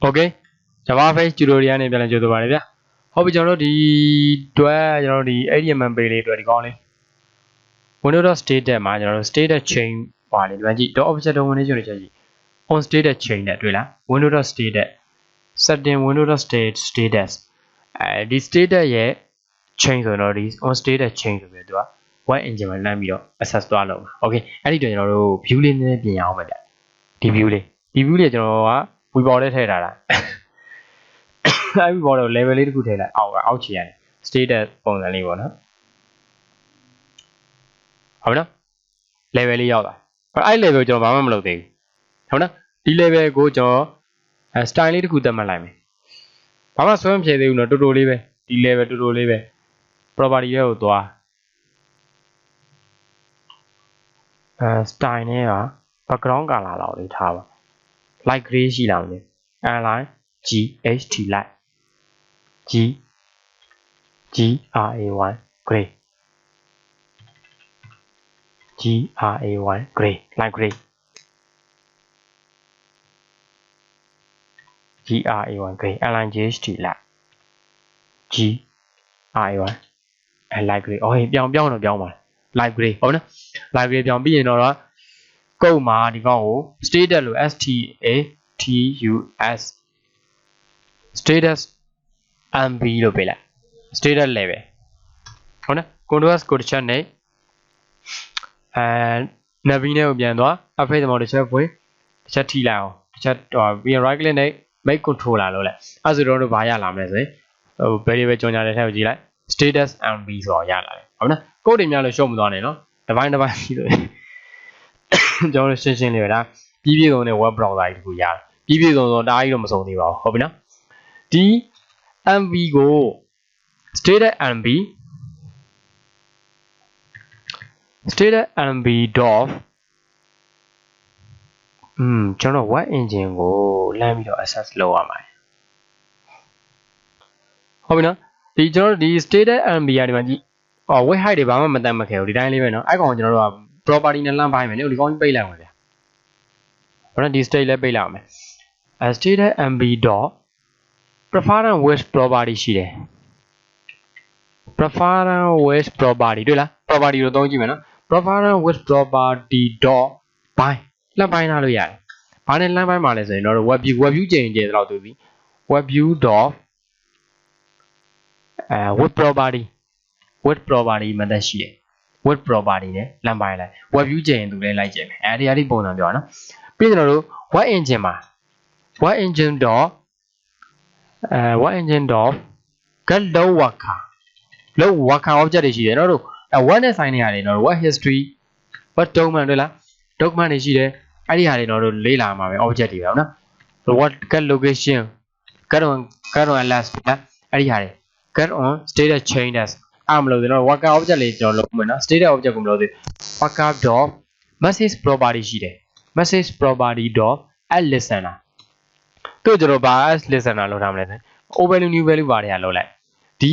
Okay javaFx tutorial နဲ့ပြန်လည်ကြိုဆိုပါရစေဗျာဟုတ်ပြီကျွန်တော်တို့ဒီအတွက်ကျွန်တော်တို့ဒီ ADMM page လေးအတွက်ဒီကောင်းလေး window.status မှာကျွန်တော်တို့ status chain ပါလေဒီမှာကြည့် .object ဝင်နေကြည့် on status chain နဲ့တွေ့လား window.status setting window.status ဒီ status ရဲ့ chain ဆိုတော့ဒီ on status chain ဆိုပြီးတော့သူက web engine မှာလမ်းပြီးတော့ access သွားလုပ်မှာ okay အဲ့ဒီတော့ကျွန်တော်တို့ view လေးနည်းနည်းပြင်ရအောင်ပဲဗျဒီ view လေးကျွန်တော်က webboard ထဲထည့်ထားတာအဲ့ဒီဘောတော့ level လေးတစ်ခုထည့်လိုက်အောက်ချီရတယ် status ပုံစံလေးပေါ့နော်ဟုတ်ပြီနော် level လေးရောက်လာအဲ့ level ကျွန်တော်ဘာမှမလုပ်သေးဘူးဟုတ်နော်ဒီ level ကိုကျွန်တော် style လေးတစ်ခုသတ်မှတ်လိုက်မယ်ဘာမှဆွဲမဖြည့်သေးဘူးနော်တူတူလေးပဲဒီ level တူတူလေးပဲ property တွေကိုသွားstyle နဲ့က background color လောက်လေးထားပါ light gray ရှိလာမယ် align GHT light GRAY gray GRAY light gray GRAY gray align GHT light GRAY light gray အော်ပြောင်းတော့ပြောင်းပါ light gray ဟုတ်နော် light gray ပြောင်းပြီးရင်တော့ကုတ်မှာဒီကောင်ကို status လို့ STATUS status MB လို့ပေးလိုက် status level ဟုတ်နော် control code တစ်ချက်နဲ့navy နဲ့ကိုပြန်သွား update မော်တစ်ချက်ဖွင့်တစ်ချက်ထိလိုက်အောင်တစ်ချက်ပြီး right click နဲ့ make controller လို့လိုက်အဲ့ဆိုတော့ဘာရလာမလဲဆိုရင်ဟို variable ကြော်ညာတဲ့ထည့်ကိုကြည့်လိုက် status MB ဆိုတော့ရလာတယ်ဟုတ်နော် code တွေများလို့ရှုံးမသွားနဲ့နော်တစ်ပိုင်းပြီးလို့ကျွန်တော်ရှင်းလေးပဲဒါပြီးပြည့်စုံတဲ့ web browser ကြီးတခုရတယ်ပြီးပြည့်စုံတော့တအားကြီးတော့မစုံသေးပါဘူးဟုတ်ပြီနော်ဒီ MB ကို status MB dot ကျွန်တော် web engine ကိုလမ်းပြီးတော့ access လုပ်ရမှာဟုတ်ပြီနော်ဒီကျွန်တော်ဒီ status MB ကဒီမှာကြည့်web height တွေဘာမှမတတ်မခဲဘူးဒီတိုင်းလေးပဲနော်အဲ့ကောင်ကျွန်တော်တို့က property နဲ့လမ်းပိုင်းမယ်နော်ဒီကောင်ကြီးပိတ်လိုက်မှာဗျာဟုတ်နော်ဒီ state လည်းပိတ်လိုက်အောင်မယ်status MB dot preference with property ရှိတယ် preference with property တွေ့လား property ကိုသုံးကြည့်မယ်နော် preference with property dot bind လမ်းပိုင်းထားလို့ရတယ်ဘာနဲ့လမ်းပိုင်းမှာလဲဆိုရင်တော့ webview ကျရင်ကျဲတော့တူပြီ webview dot with property method ရှိတယ် with property နဲ့လမ်းပိုင်းလိုက် webview ကျရင်သူလည်းလိုက်ကျင်မယ်အဲဒီပုံစံပြောနော်ပြီးကျွန်တော်တို့ web engine မှာ web engine dot get low worker object တွေရှိတယ်နော်တို့web နဲ့ဆိုင်နေရတယ်နော် web history web document တွေ့လား document တွေရှိတယ်အဲ့ဒီဟာတွေတော့တို့လေးလာမှာပဲ object တွေပဲနော် what get location get on last အဲ့ဒီဟာတွေ get on status changes အားမလို့ကျွန်တော် worker object လေးကျွန်တော်လုပ်မယ်နော် status object ကိုမလို့သေး worker dot message property ရှိတယ် message property dot add listener တို့ကျွန်တော်ဘာ add listener လောက်ထားမလဲ old value new value ဘာတွေကလောက်လိုက်ဒီ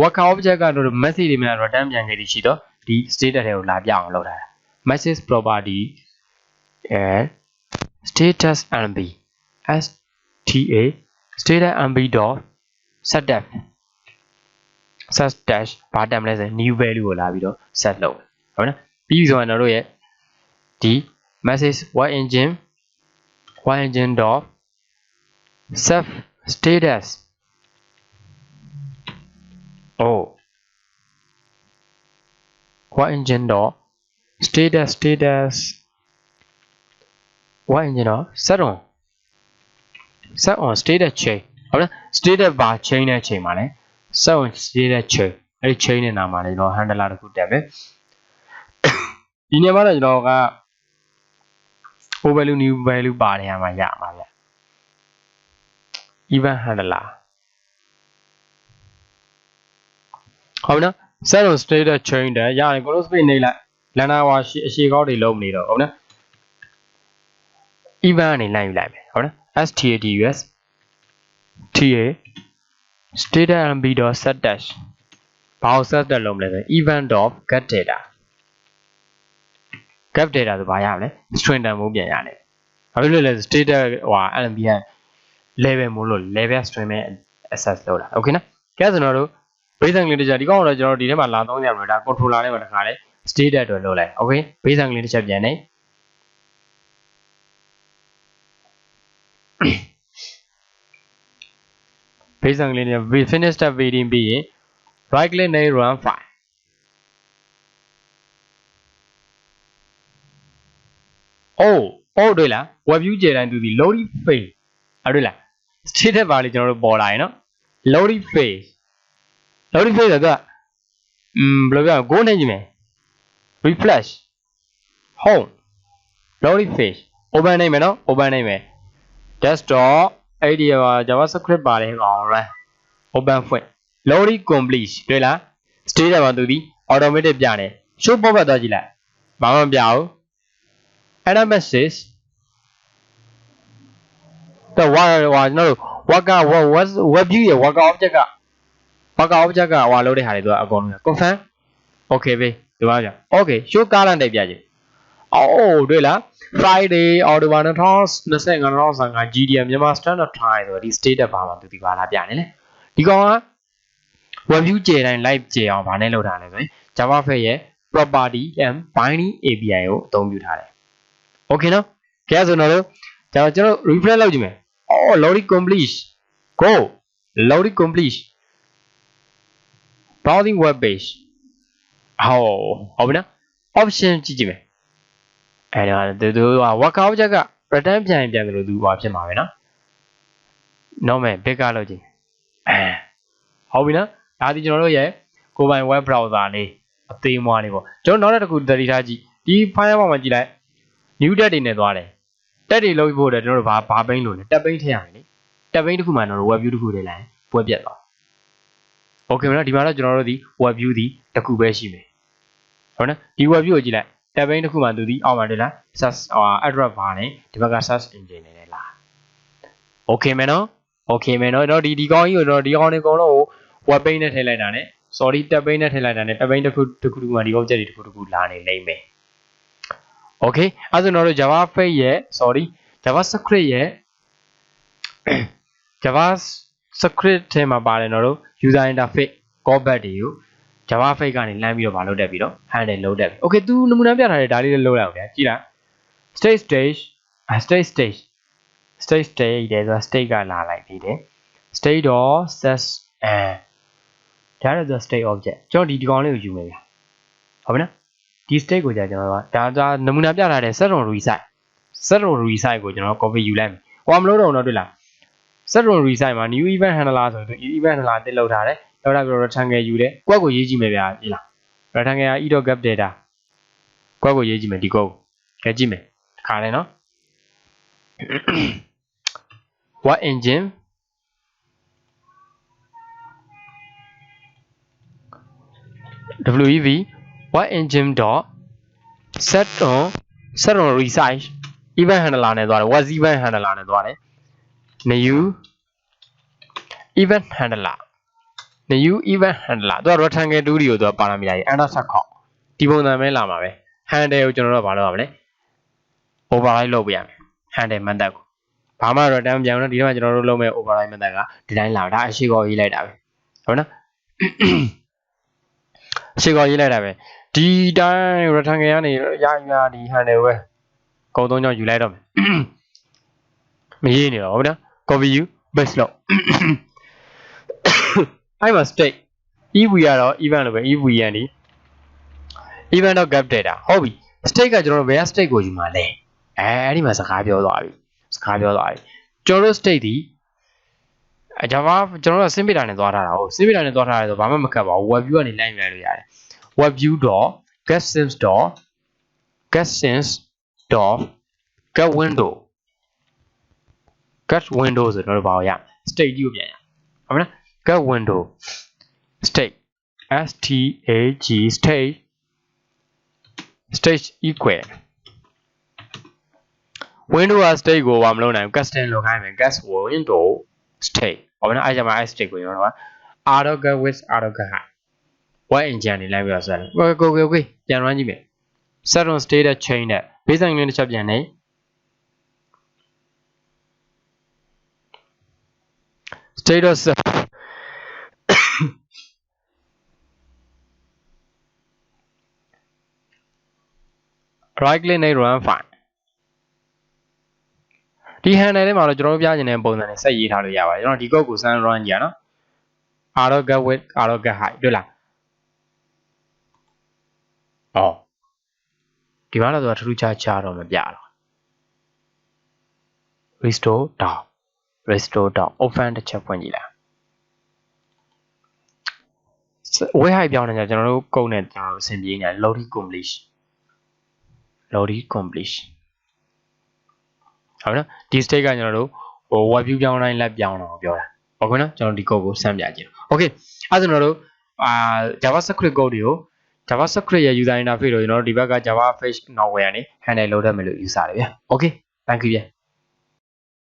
worker object ကတော့ message တွေများ return ပြန်ခဲ့ရှိတော့ဒီ status တွေကိုလာပြအောင်လုပ်ထားတာ message property and status MB status MB dot set dash ဘာတက်မလဲဆို new value ကိုလာပြီးတော့ set လုပ်ဟုတ်နော်ပြီးဆိုရင်တို့ရဲ့ဒီ message web engine dot set status web engine dot status web engine dot set on status chain ဟုတ်လား status ဘာ chain နဲ့ chain မှာလဲ set on status chain အဲ့ဒီ chain နဲ့နာမှာလဲကျွန်တော် handler တစ်ခုတက်မယ်ဒီနေရာမှာတော့ကျွန်တော်က old value new value ပါနေရမှာရမှာဗျ event handler ဟုတ်နော် set on status chain တဲ့ရတယ် close space နေလိုက်လန်နာဝါအရှိကောက်တွေလုံးမနေတော့ဟုတ်နော် event ကနေလိုက်ယူလိုက်မယ်ဟုတ်နော် status status mb dot set dash ဘာကို set တက်လုံးမလဲဆို event dot get data ဆိုဘာရမလဲ string တန်ဖိုးပြန်ရတယ် ဘာဖြစ်လို့လဲ state ဟို LMPN level မို့လို့ level stream နဲ့ access လုပ်တာ okay နော်ကဲဆိုတော့တို့ base and literature ဒီကောင်တော့ကျွန်တော်ဒီထဲမှာလာသုံးကြမှာဒါ controller နဲ့မှာတခါလဲ state အတွက်လုပ်လိုက် okay base and literature ပြန်နေ base and literature finish step waiting ပြီးရင် right click နဲ့ run file oh တွေ့လား webview ကျေတိုင်းသူဒီ loading phase တွေ့လား state တက်ပါလေကျွန်တော်တို့ပေါ်လာရင်နော် loading phase ဆိုတော့ဘယ်လိုပြော go နေကြည့်မယ် refresh home loading phase open နေမယ်နော် open နေမယ် desktop အဲ့ဒီ javascript ပါတယ်ကောင် run open ဖွင့် loading complete တွေ့လား state တက်ပါသူဒီ automatic ပြတယ် show pop up သွားကြည့်လိုက်ဘာမှမပြဘူး error message တော့ကျွန်တော်တို့ worker web view ရဲ့ worker object က worker object ကဟိုလုပ်တဲ့ဟာတွေသူကအကုန်လုံး confirm okay ပဲဒီပါကြ okay show column တက်ပြကြည့်တွေ့လား Friday October 2025 GDM မြန်မာ standard time ဆိုတော့ဒီ state တက်ပါမှာသူဒီပါလာပြနေလေဒီကောင်က web view ကျေတိုင်း live ကျေအောင်ဗာနဲ့လုပ်ထားတယ်ဆိုရင် javaFx ရဲ့ property and binding API ကိုအသုံးပြုထားတယ် okay နော်ကဲဆိုတော့ကျွန်တော် refresh လုပ်ကြည့်မယ် loading complete go loading complete browsing web page ဟုတ်ပြီနော် option ကြည့်ကြည့်မယ်အဲ့တော့သူက worker object က return ပြန်တယ်လို့သူဟောဖြစ်မှာပဲနော် normal big ကလုပ်ကြည့်ဟုတ်ပြီနော်ဒါဒီကျွန်တော်တို့ရဲ့ကိုယ်ပိုင် web browser လေးအသေးမွားလေးပေါ့ကျွန်တော်နောက်တစ်ခုသတိထားကြည့်ဒီ file ပေါ်မှာကြည့်လိုက် new tab တွေနဲ့သွားတယ် tab တွေလုပ်ဖို့ကျွန်တော်တို့ဘာ page လို့လဲ tab page ထည့်ရမယ်လေ tab page တစ်ခုမှကျွန်တော်တို့ web view တစ်ခုထည့်လိုက်ပွဲပြတ်သွား okay နော်ဒီမှာတော့ကျွန်တော်တို့ဒီ web view ဒီတစ်ခုပဲရှိမယ်ဟုတ်နော်ဒီ web view ကိုကြည့်လိုက် tab page တစ်ခုမှသူဒီအောက်မှာတွေ့လား search address bar နဲ့ဒီဘက်က search engine နဲ့လာ okay မယ်နော် okay မယ်နော်ဒီကောင်းကြီးကိုတော့ဒီကောင်းတွေအကုန်လုံးကို web page နဲ့ထည့်လိုက်တာနဲ့ sorry tab page နဲ့ထည့်လိုက်တာနဲ့ tab page တစ်ခုမှဒီ object တွေတစ်ခုလာနေလိမ့်မယ် okay အဲ့ဒါဆိုတော့ javaFx ရဲ့ sorry javascript ရဲ့ javascript ထဲမှာပါတယ်တော့ user interface callback တွေကို javaFx ကနေလမ်းပြီးတော့မလုပ်တတ်ပြီးတော့ handle လုပ်တတ်ပြီ okay သူနမူနာပြထားတယ်ဒါလေးလည်းလုပ်လိုက်အောင်ဗျာကြည့်လား stage တဲ့ဆို state ကလာလိုက်ပြီးတယ် state တော့ set ဒါရတဲ့ state object ကျွန်တော်ဒီကောင်လေးကိုယူမယ်ဗျာဟုတ်ပြီနော်ဒီ state ကိုကြာကျွန်တော်ကဒါနမူနာပြထားတဲ့ set on resite ကိုကျွန်တော် copy ယူလိုက်မယ်ဟောမလို့တော့တွေ့လား set on resite မှာ new event handler ဆိုတော့ event handler တက်လောက်ထားတယ်လောက်ထားပြီးတော့ rectangle ယူတယ်ကွက်ကိုရေးကြည့်မယ်ဗျာကြည့်လား rectangle က e.gap data ကွက်ကိုရေးကြည့်မယ်ဒီကွက်ကိုကြည့်မယ်ခါလဲနော် what engine wev what engine dot set on resite event handler နဲ့သွားတယ် what event handler နဲ့သွားတယ် new event handler သူက rectangle 2တွေကိုသူကပါလာမိတာကြီး enter ဆက်ခေါက်ဒီပုံစံပဲလာမှာပဲ handle ကိုကျွန်တော်တို့ကဘာလုပ်ရမလဲ override လုပ်ပေးရမယ် handle method ကိုဘာမှ return ပြန်တော့ဒီထဲမှာကျွန်တော်တို့လုပ်မဲ့ override method ကဒီတိုင်းလာဒါအရှိကောရေးလိုက်တာပဲဟုတ်နော်အရှိကောရေးလိုက်တာပဲဒီတိုင်း rectangle ကနေရဒီ handle ပဲကုံသုံးကြောင်းယူလိုက်တော့မယ်မရေးနေတော့ဟုတ်နော် copy you paste လုပ်အဲ့မှာ state ev ကတော့ event လို့ပဲ ev ရန်ဒီ event.gap data ဟုတ်ပြီ state ကကျွန်တော်တို့ဘယ်က state ကိုယူမှာလဲအဲ့ဒီမှာစကားပြောသွားပြီကျွန်တော်တို့ state ဒီ java ကျွန်တော်တို့ simple data နဲ့သွားထားတာဟုတ် simple data နဲ့သွားထားတယ်ဆိုဘာမှမခက်ပါဘူး web view ကနေလိုက်လိုက်လို့ရတယ် webview.getSims.getWindow ဆိုတော့ဘာလို့ရ state ကြီးကိုပြန်ရဟုတ်မလား get window state stag state equal window က state ကိုဘာမလုပ်နိုင်ဘူး custom လုပ်ခိုင်းမယ် get window state ဟုတ်မလားအဲ့ကြမှာ state ကိုကျွန်တော်က r.get with r.get high what engine နေလိုက်ပြီးတော့ဆက်တယ် okay ပြန် run ကြည့်မယ် set on state နဲ့ chain နဲ့ base line လေးတစ်ချက်ပြန်နေ status right click နဲ့ run file ဒီ handle ထဲမှာတော့ကျွန်တော်တို့ပြချင်တဲ့ပုံစံနဲ့ဆက်ရေးထားလို့ရပါတယ်ကျွန်တော်ဒီ code ကို send run ကြည့်ရနော် get width get height တွေ့လားဒီမှာတော့ထူးထူးခြားခြားတော့မပြတော့ restore down open တစ်ချက်ဖွင့်ကြည့်လိုက် weight height ပြောင်းနေကြကျွန်တော်တို့ကုန်းနဲ့ကျွန်တော်တို့အဆင်ပြေနေတယ် loading complete ဟုတ်နော်ဒီ state ကကျွန်တော်တို့web view ပြောင်းတိုင်းလက်ပြောင်းတော့ပြောတာဟုတ်ကဲ့နော်ကျွန်တော်ဒီ code ကိုစမ်းပြကြည့်တော့ okay အဲ့ဒါကျွန်တော်တို့JavaScript code တွေကို JavaScript ရဲ့ user interface ကိုကျွန်တော်တို့ဒီဘက်က javaFx နောက်ဝယ်ရနေ handle လုပ်တတ်မယ်လို့ယူဆတယ်ဗျာ okay thank you ဗျာ